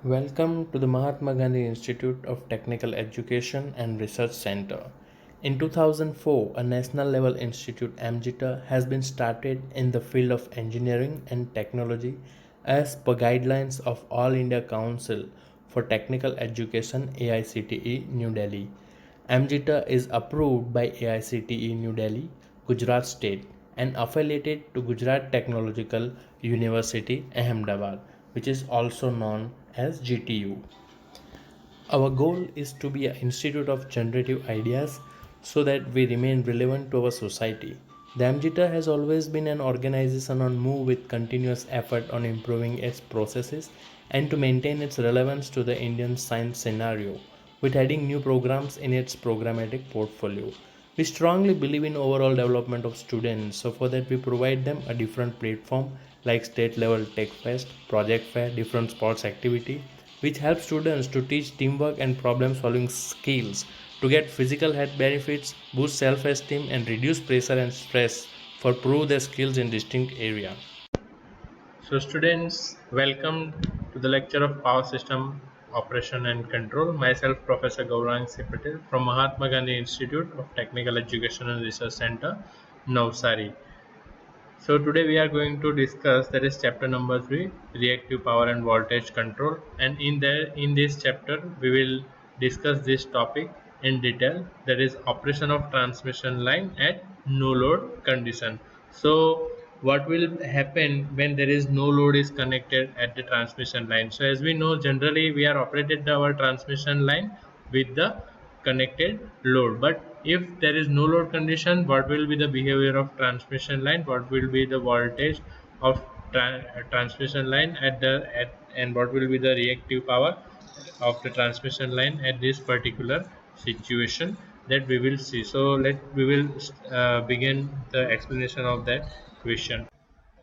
Welcome to the Mahatma Gandhi Institute of Technical Education and Research Center. In 2004, a national level institute AMGITA has been started in the field of engineering and technology as per guidelines of All India Council for Technical Education AICTE New Delhi. AMGITA is approved by AICTE New Delhi, Gujarat State and affiliated to Gujarat Technological University Ahmedabad, which is also known as GTU. Our goal is to be an institute of generative ideas so that we remain relevant to our society. The AMGITA has always been an organization on move with continuous effort on improving its processes and to maintain its relevance to the Indian science scenario, with adding new programs in its programmatic portfolio. We strongly believe in overall development of students, so for that we provide them a different platform like state level tech fest, project fair, different sports activity, which helps students to teach teamwork and problem solving skills to get physical health benefits, boost self esteem, and reduce pressure and stress for prove their skills in distinct area. So students, welcome to the lecture of Power System Operation and Control. Myself, Professor Gaurang Patel from Mahatma Gandhi Institute of Technical Education and Research Center, Navsari. So today we are going to discuss that is chapter number 3, reactive power and voltage control, and in this chapter we will discuss this topic in detail, that is operation of transmission line at no load condition. So what will happen when there is no load is connected at the transmission line? So as we know, generally we are operated our transmission line with the connected load, but if there is no load condition, what will be the behavior of transmission line, what will be the voltage of transmission line and what will be the reactive power of the transmission line at this particular situation, that we will see. So let we will begin the explanation of that question.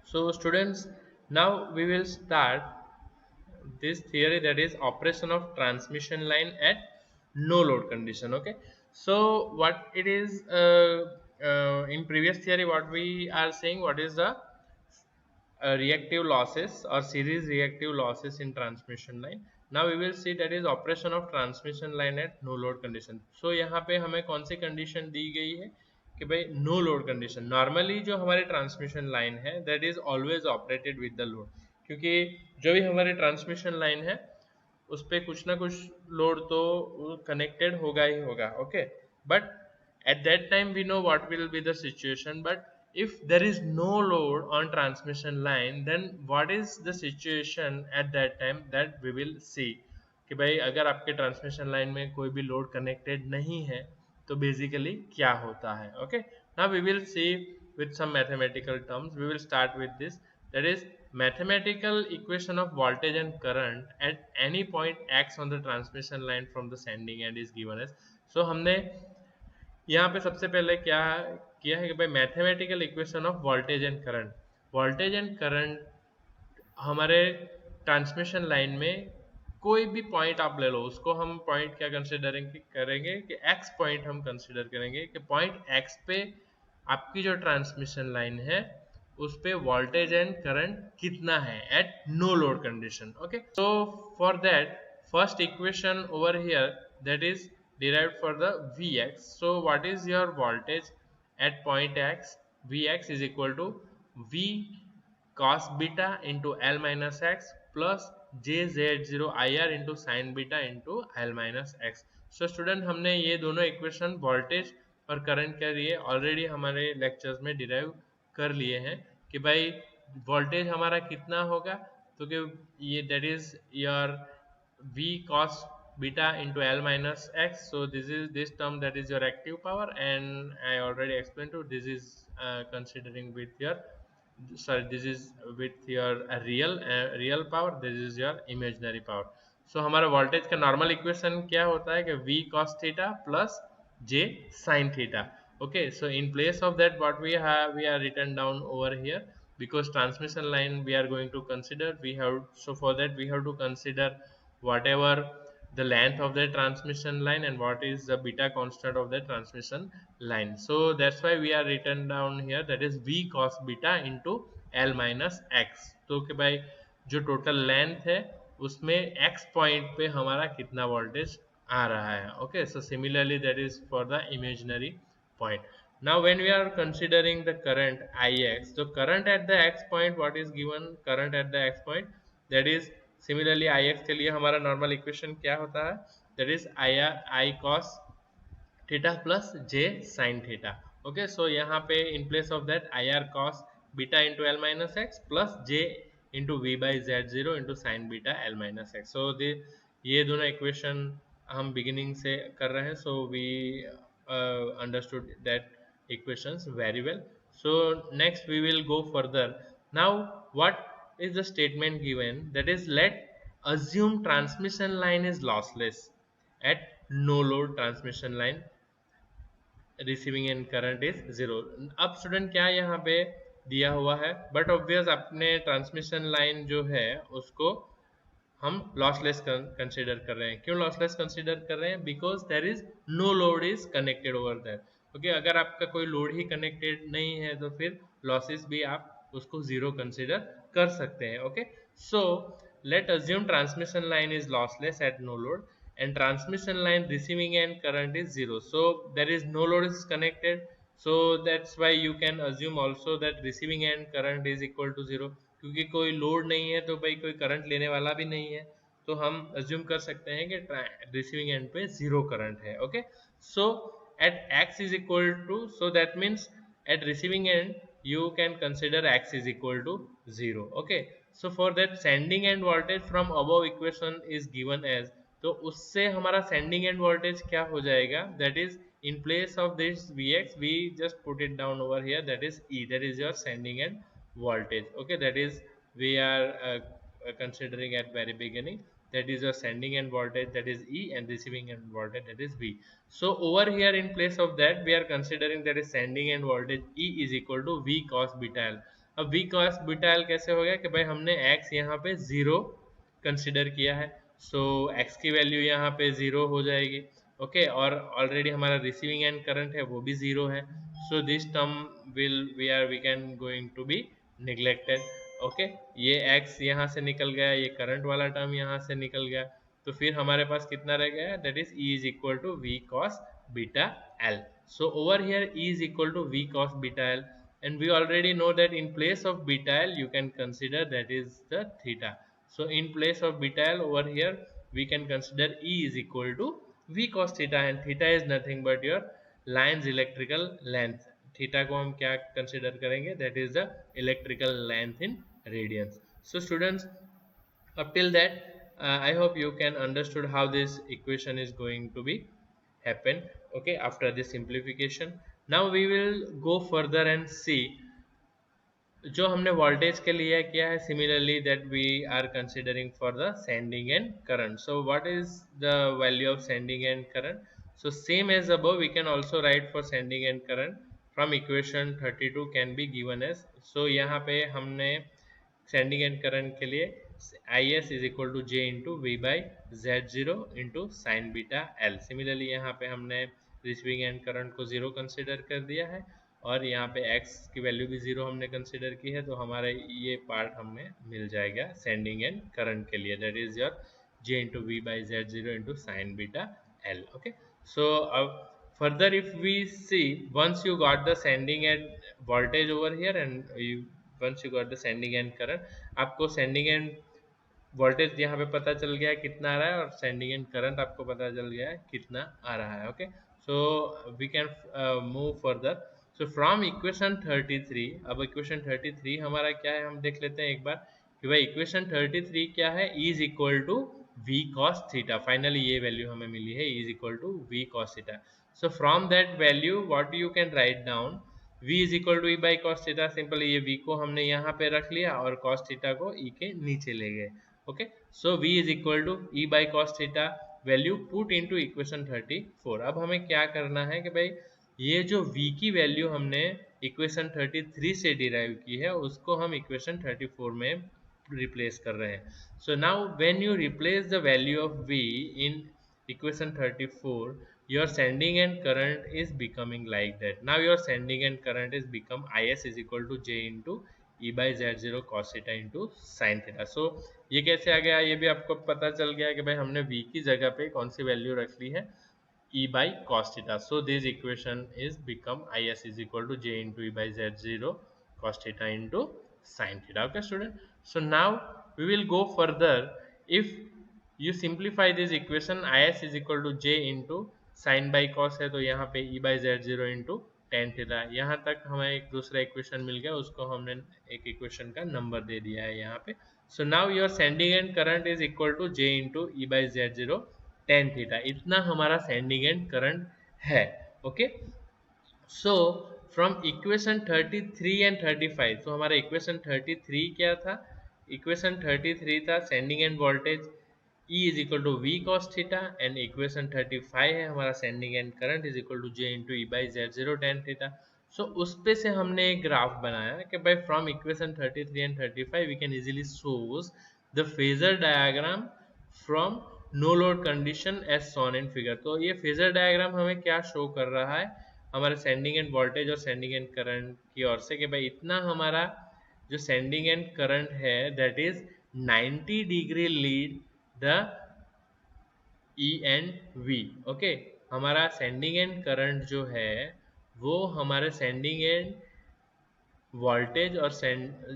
So students, now we will start this theory, that is operation of transmission line at no load condition. Okay, so what it is, in previous theory what we are saying, what is the reactive losses or series reactive losses in transmission line. Now we will see that is operation of transmission line at no load condition. So यहाँ पे हमें कौन सी condition दी गई है कि भाई no load condition, normally जो हमारी ट्रांसमिशन लाइन है that is always operated with the load, क्योंकि जो भी हमारी ट्रांसमिशन लाइन है उस पर कुछ ना कुछ लोड तो कनेक्टेड होगा ही होगा. Okay, but at that time we know what will be the situation, but if there is no load on transmission line, then what is the situation at that time, that we will see कि भाई अगर आपके transmission line में कोई भी load connected नहीं है तो बेसिकली क्या होता है. Okay, now we will see with some mathematical terms. We will start with this, that is mathematical equation of voltage and current at any point x on the transmission line from the sending end is given as. So हमने यहाँ पे सबसे पहले क्या किया है कि भाई mathematical equation of voltage and current. Voltage and current हमारे ट्रांसमिशन लाइन में कोई भी पॉइंट आप ले लो, उसको हम पॉइंट क्या कंसिडरिंग करेंगे कि एक्स पॉइंट हम कंसिडर करेंगे कि पॉइंट एक्स पे आपकी जो ट्रांसमिशन लाइन है उस पे वोल्टेज एंड करंट कितना है at no load condition. Okay, so for that first equation over here, that is derived for the Vx. So what is your voltage at point x? Vx is equal to V cos beta into L minus x plus jz0 ir into sin beta into L minus x. So student, हमने ये दोनों equation voltage और current के लिए already हमारे lectures में derive कर लिए हैं कि भाई वोल्टेज हमारा कितना होगा, तो कि ये that is your V cos beta into L minus x. So this is this term, that is your active power, and I already explained to this is considering with your, sorry, this is with your real power, this is your imaginary power. So हमारा voltage का normal equation क्या होता है कि V cos theta plus J sin theta. Okay, so in place of that what we have, we are written down over here, because transmission line we are going to consider, we have, so for that we have to consider whatever the length of the transmission line and what is the beta constant of the transmission line. So that's why we are written down here, that is V cos beta into L minus x. तो कि भाई जो total length है उसमें x point पे हमारा कितना voltage आ रहा है. Okay, so similarly that is for the imaginary point. Now when we are considering the current Ix, so current at the x point, what is given current at the x point, that is similarly Ix के लिए हमारा normal equation क्या होता है, that is I cos theta plus J sine theta. Okay, so यहाँ पे in place of that I R cos beta into L minus X plus J into V by Z zero into sine beta L minus X. So ये दोनों equation हम beginning से कर रहे हैं, so we understood that equations very well. So next we will go further. Now what is the statement given, that is let assume transmission line is lossless at no load transmission line, receiving end current is zero. अब student क्या यहाँ पे दिया हुआ है, but obvious अपने transmission line जो है उसको हम लॉसलेस कंसीडर कर रहे हैं. क्यों लॉसलेस कंसीडर कर रहे हैं, because there is no load is connected over that. Okay, अगर आपका कोई लोड ही कनेक्टेड नहीं है तो फिर लॉसेस भी आप उसको जीरो कंसीडर कर सकते हैं. Okay, so let assume transmission line is lossless at no load and transmission line receiving end current is zero, so there is no load is connected, so that's why you can assume also that receiving end current is equal to zero. क्योंकि कोई load नहीं है तो भाई कोई current लेने वाला भी नहीं है, तो हम अज्यूम कर सकते हैं कि रिसीविंग एंड पे जीरो करंट है. Okay, so at x is equal to, so that means at receiving end you can consider x is equal to zero. Okay, so for that sending end voltage from above equation is given as, तो उससे हमारा sending end voltage क्या हो जाएगा, that is in place of this Vx we just put it down over here, that is E, that is your sending end voltage. Okay, that is we are considering at very beginning, that is your sending end voltage, that is E, and receiving end voltage, that is V. So over here in place of that we are considering that is sending end voltage E is equal to V cos beta L. अब V cos beta L कैसे हो गया कि भाई हमने x यहाँ पे zero consider किया है, सो x की वैल्यू यहाँ पे ज़ीरो हो जाएगी. ओके, और ऑलरेडी हमारा रिसीविंग एंड करंट है वो भी ज़ीरो है, so this term we can going to be neglected. Okay, ये x यहाँ से निकल गया, ये करंट वाला टर्म यहाँ से निकल गया, तो फिर हमारे पास कितना रह गया, that is E is equal to V cos beta L. So over here E is equal to V cos beta L, and we already know that in place of beta L you can consider that is the theta. So in place of beta L over here we can consider E is equal to V cos theta, and theta is nothing but your line's electrical length. Theta को हम क्या consider करेंगे, that is the electrical length in radians. So students, up till that I hope you can understood how this equation is going to be happen. Okay, after this simplification, now we will go further and see जो हमने voltage के लिए किया है, similarly that we are considering for the sending end current. So what is the value of sending end current, so same as above we can also write for sending end current from equation 32 can be given as. So यहाँ पे हमने sending end current के लिए I S is equal to J into V by Z zero into sine beta L. Similarly यहाँ पे हमने receiving end current को zero consider कर दिया है, और यहाँ पे x की वैल्यू भी जीरो हमने कंसिडर की है, तो हमारा ये पार्ट हमें मिल जाएगा सेंडिंग एंड करंट के लिए, that is your j into V by Z zero into sine beta L. Okay, so अब further if we see, once you got the sending end voltage over here and once you got the sending end current, आपको sending end voltage यहाँ पे पता चल गया है कितना आ रहा है, और सेंडिंग एंड करंट आपको पता चल गया है कितना आ रहा है. Okay, so we can move further. So from equation 33, अब इक्वेशन 33 हमारा क्या है हम देख लेते हैं एक बार कि भाई इक्वेशन 33 क्या है, E is equal to V cos theta. Finally ये वैल्यू हमें मिली है, E is equal to V cos theta. So from that value what you can write down, v is equal to E by cos theta. Simply ये v को हमने यहाँ पे रख लिया और कॉस थीटा को e के नीचे ले गए. Okay, so v is equal to E by cos theta, value put into equation 34. अब हमें क्या करना है कि भाई ये जो v की वैल्यू हमने इक्वेशन 33 से डिराइव की है उसको हम इक्वेशन 34 में रिप्लेस कर रहे हैं. So now when you replace the value of v in equation 34, your sending end current is becoming like that. Now your sending end current is become is equal to j into E by Z zero cos theta into sine theta. So ये कैसे आ गया, ये भी आपको पता चल गया कि भाई हमने v की जगह पे कौन सी वैल्यू रख ली है, e by cos theta. So this equation is become is is equal to j into e by z0 cos theta into sin theta. Okay student, so now we will go further. If you simplify this equation, is is equal to j into sin by cos है तो यहाँ पे e by z0 into tan theta, यहाँ तक हमें एक दूसरा equation मिल गया, उसको हमने एक इक्वेशन का नंबर दे दिया है यहाँ पे. So now your sending end current is equal to j into e by z0 tan theta. इतना हमारा सेंडिंग एंड करंट है. Okay, so from equation 33 and 35, तो हमारा इक्वेशन 33 क्या था, इक्वेशन 33 था sending end voltage E is equal to V cos theta, and equation 35 है हमारा sending end current is equal to J into E by Z0 tan theta. So उस पे से हमने एक ग्राफ बनाया कि भाई from equation 33 and 35 we can easily shows the phasor diagram from no load condition as shown in figure. तो ये फेजर डायग्राम हमें क्या शो कर रहा है, हमारे सेंडिंग एंड वोल्टेज और सेंडिंग एंड करंट की ओर से, कि भाई इतना हमारा जो सेंडिंग एंड करंट है that is 90 degree lead the E and V. Okay, हमारा सेंडिंग एंड करंट जो है वो हमारे सेंडिंग एंड वोल्टेज और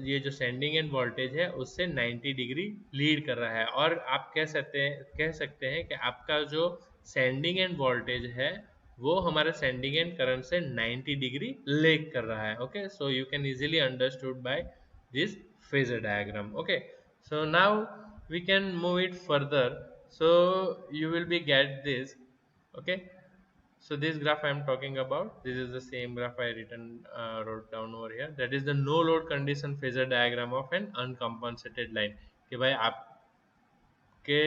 ये जो सेंडिंग एंड वोल्टेज है उससे 90 डिग्री लीड कर रहा है. और आप कह सकते हैं कि आपका जो सेंडिंग एंड वोल्टेज है वो हमारे सेंडिंग एंड करंट से 90 डिग्री लेग कर रहा है. Okay, so you can easily understood by this phasor diagram. Okay, so now we can move it further, so you will be get this. Okay, so this graph I am talking about, this is the same graph I wrote down over here, that is the no load condition phasor diagram of an uncompensated line. कि भाई आपके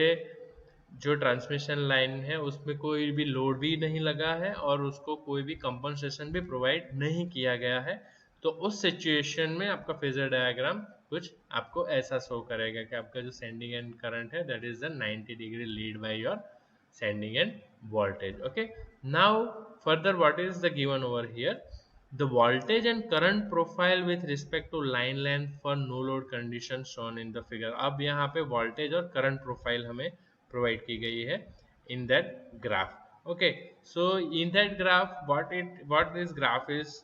जो transmission line है उसमें कोई भी load भी नहीं लगा है और उसको कोई भी कंपनसेशन भी प्रोवाइड नहीं किया गया है, तो उस सिचुएशन में आपका फेजर डायग्राम कुछ आपको ऐसा शो करेगा कि आपका जो सेंडिंग एंड करंट है that is the 90 degree lead by your sending and voltage. Okay, now further what is the given over here, the voltage and current profile with respect to line length for no load condition shown in the figure. अब यहाँ पे voltage और current profile हमें provide की गई है in that graph. Okay, so in that graph what this graph is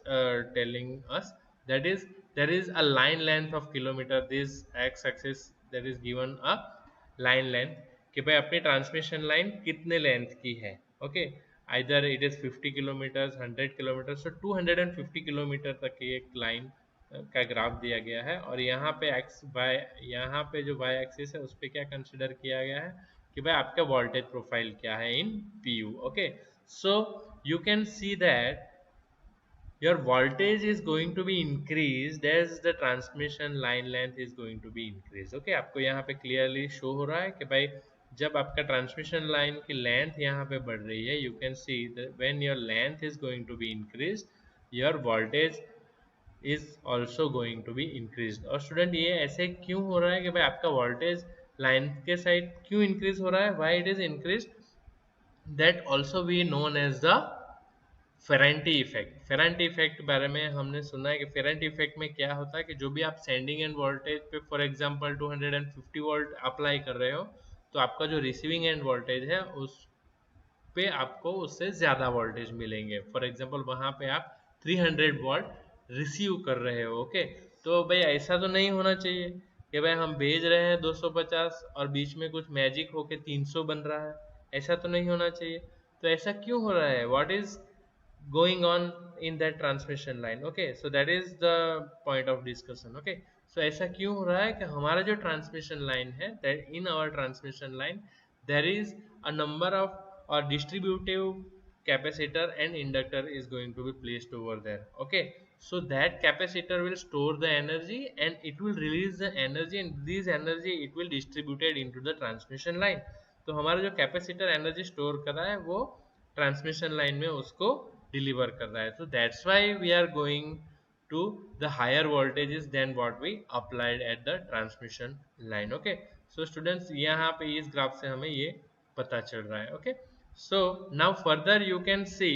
telling us, that is there is a line length of kilometer, this x axis that is given a line length कि भाई अपनी transmission line कितने length की है. Okay, either it is 50 kilometre, 100 kilometre, so 250 kilometre तक की एक line का ग्राफ दिया गया है. और यहाँ पे यहाँ पे जो वाई एक्सिस है उस पर क्या कंसिडर किया गया है कि भाई आपका वोल्टेज प्रोफाइल क्या है in P U. Okay, so you can see that your voltage is going to be increased as the transmission line length is going to be increased. Okay, आपको यहाँ पे clearly show हो रहा है कि भाई जब आपका ट्रांसमिशन लाइन की लेंथ यहाँ पे बढ़ रही है, you can see that when your length is going to be increased, your voltage is also going to be increased. और स्टूडेंट ये ऐसे क्यों हो रहा है कि भाई आपका वोल्टेज लाइन के साइड क्यों इंक्रीज हो रहा है, why it is increased, that also we known as the फेरेंटी effect. फेरेंटी effect बारे में हमने सुना है कि फेरेंटी इफेक्ट में क्या होता है कि जो भी आप सेंडिंग एंड वोल्टेज पे फॉर एग्जांपल 250 वोल्ट अप्लाई कर रहे हो, तो आपका जो रिसीविंग एंड वोल्टेज है उस पे आपको उससे ज़्यादा वोल्टेज मिलेंगे. फॉर एग्जांपल वहाँ पे आप 300 वोल्ट रिसीव कर रहे हो. ओके, तो भाई ऐसा तो नहीं होना चाहिए कि भाई हम भेज रहे हैं 250 और बीच में कुछ मैजिक होके 300 बन रहा है, ऐसा तो नहीं होना चाहिए. तो ऐसा क्यों हो रहा है, what is going on in that transmission line. Okay, so that is the point of discussion. Okay, so ऐसा क्यों हो रहा है कि हमारा जो ट्रांसमिशन लाइन है, that in our transmission line there is a number of or distributive capacitor and inductor is going to be placed over there. Okay, so that capacitor will store the energy and it will release the energy, and this energy it will distributed into the transmission line. तो हमारा जो capacitor energy store कर रहा है वो transmission line में उसको deliver कर रहा है. तो that's why we are going to the higher voltages then what we applied at the transmission line. Okay, so students यहाँ पे इस ग्राफ से हमें ये पता चल रहा है. Okay, so now further you can see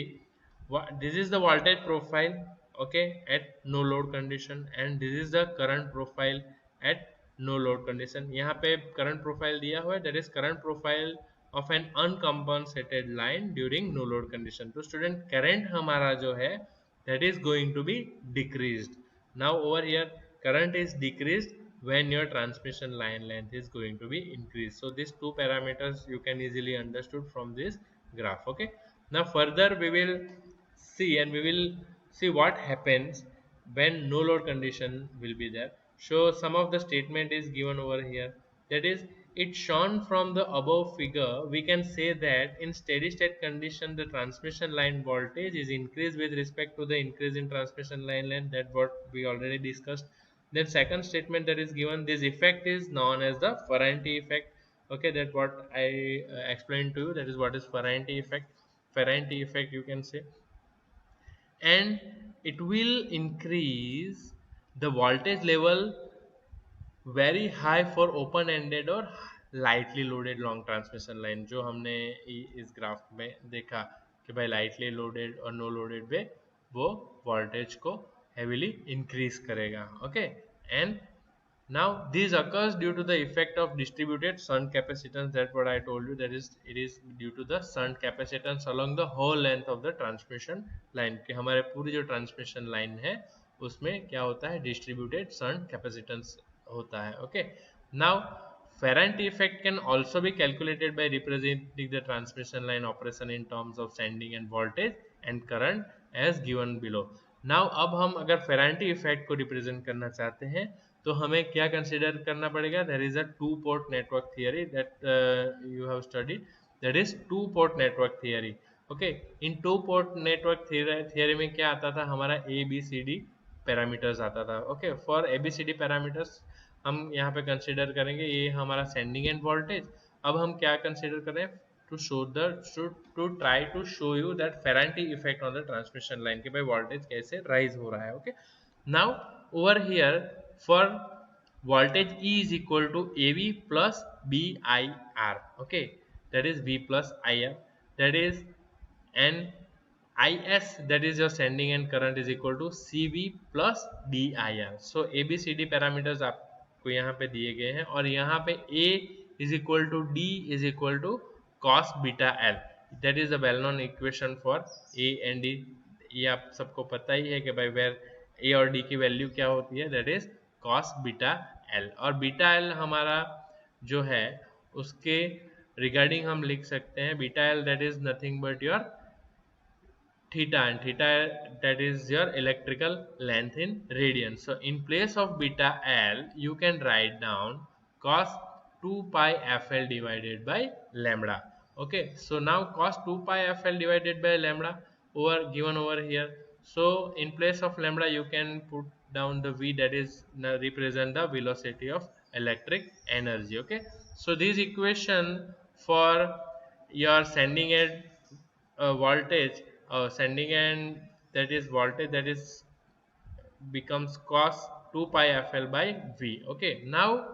this is the voltage profile okay, at no load condition, and this is the current profile at no load condition. यहाँ पे current profile दिया हुआ है, that is current profile of an uncompensated line during no load condition. तो student current हमारा जो है that is going to be decreased. Now over here current is decreased when your transmission line length is going to be increased. So these two parameters you can easily understood from this graph. Okay, now further we will see, and we will see what happens when no load condition will be there. So some of the statement is given over here, that is it's shown from the above figure. We can say that in steady state condition the transmission line voltage is increased with respect to the increase in transmission line length, that what we already discussed. Then second statement that is given, this effect is known as the Ferranti effect. Okay, that what I explained to you, that is what is Ferranti effect. Ferranti effect you can say, and it will increase the voltage level very high for open ended और lightly loaded long transmission line, जो हमने इस graph में देखा कि भाई lightly loaded और no loaded में वो voltage को heavily increase करेगा. Okay, and now this occurs due to the effect of distributed shunt capacitance. That's what I told you, that is it is due to the shunt capacitance along the whole length of the transmission line. कि हमारे पूरी जो transmission line है उसमें क्या होता है, distributed shunt capacitance होता है. Okay, now Ferranti effect can also be calculated by representing the transmission line operation in terms of sending and voltage and current as given below. Now अब हम अगर Ferranti effect को represent करना चाहते हैं तो हमें क्या कंसिडर करना पड़ेगा, there is a two port network theory that you have studied, that is two port network theory. Okay, in two port network theory में क्या आता था, हमारा ABCD पैरामीटर्स आता था. ओके, फॉर ABCD पैरामीटर्स हम यहाँ पे कंसिडर करेंगे, ये हमारा सेंडिंग एंड वोल्टेज. अब हम क्या कंसिडर कर रहे हैं, to show the to try to show you that Ferranti effect on the transmission line, कि भाई वोल्टेज कैसे राइज हो रहा है. Okay, now over here for voltage E is equal to AV plus BIR. Okay, that is V plus IR, that is, and IS, that is your sending end current, is equal to CV plus DIR. So ABCD parameters आपको यहाँ पे दिए गए हैं, और यहाँ पे A is equal to D is equal to cos beta L. That is the well known equation for A and D. ये आप सबको पता ही है कि भाई वेर A और D की वैल्यू क्या होती है, that is cos beta L. और बीटा L हमारा जो है उसके रिगार्डिंग हम लिख सकते हैं beta L, that is nothing but your theta, and theta that is your electrical length in radians. So in place of beta L you can write down cos 2 pi FL divided by lambda. Okay, so now cos 2 pi FL divided by lambda over given over here. So in place of lambda you can put down the V, that is represent the velocity of electric energy. Okay, so this equation for your sending end voltage, sending end, that is voltage, that is becomes cos 2 pi FL by V. Okay, now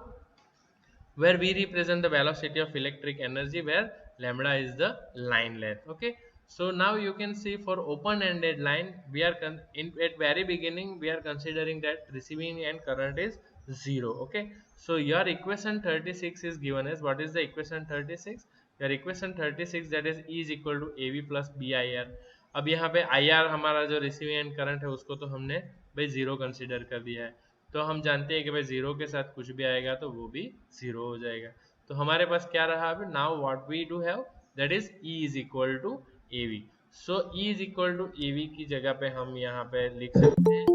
where V represent the velocity of electric energy, where lambda is the line length. Okay, so now you can see for open ended line we are at very beginning we are considering that receiving end current is 0. Okay, so your equation 36 is given as, what is the equation 36, your equation 36, that is E is equal to AV plus BIR. अब यहाँ पे IR हमारा जो receiving end current है उसको तो हमने भाई जीरो कंसिडर कर दिया है, तो हम जानते हैं कि भाई जीरो के साथ कुछ भी आएगा तो वो भी जीरो हो जाएगा. तो हमारे पास क्या रहा अभी, now what we do have, that is E is equal to AV. So E is equal to AV की जगह पे हम यहाँ पे लिख सकते हैं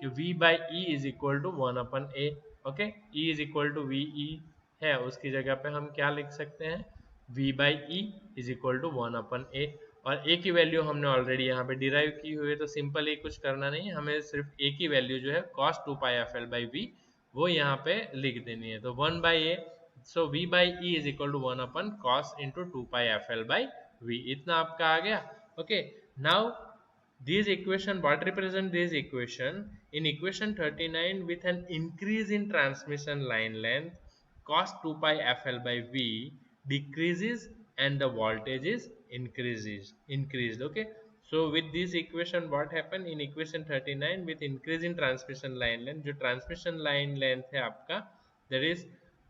कि V by E is equal to 1/A. Okay, E is equal to VE है, उसकी जगह पे हम क्या लिख सकते हैं, V by E is equal to 1/A. और A की वैल्यू हमने ऑलरेडी यहाँ पे डिराइव की हुई है, तो सिंपली कुछ करना नहीं है, हमें सिर्फ A की वैल्यू जो है cos 2 pi FL by V वो यहाँ पे लिख देनी है. तो 1/A, so V by E is equal to 1/cos into 2 pi FL by V. इतना आपका आ गया. Okay, now this equation, what represent this equation, in equation 39 with an increase in transmission line length cos 2 pi FL by V decreases and the voltage is increased. Okay, So with this equation, what happened in equation 39, with increase in transmission line length, जो transmission line length है आपका, that is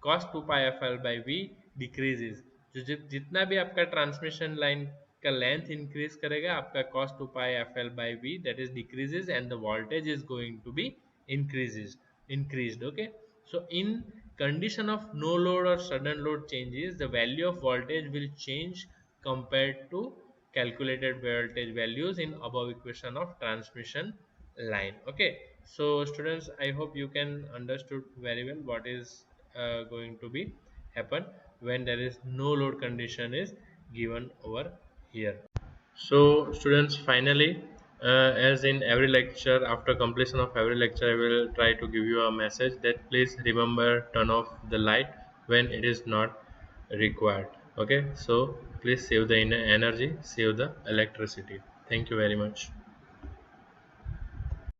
cos 2 pi f l by v decreases. जो जितना भी आपका transmission line का length increase करेगा, आपका cos 2 pi f l by v that is decreases, and the voltage is going to be increased. Okay, so in condition of no load or sudden load changes, the value of voltage will change compared to calculated voltage values in above equation of transmission line. Okay, so students, I hope you can understood very well what is going to be happen when there is no load condition is given over here. So students, finally, as in every lecture, after completion of every lecture, I will try to give you a message that please remember turn off the light when it is not required. Okay, so please save the energy, save the electricity. Thank you very much.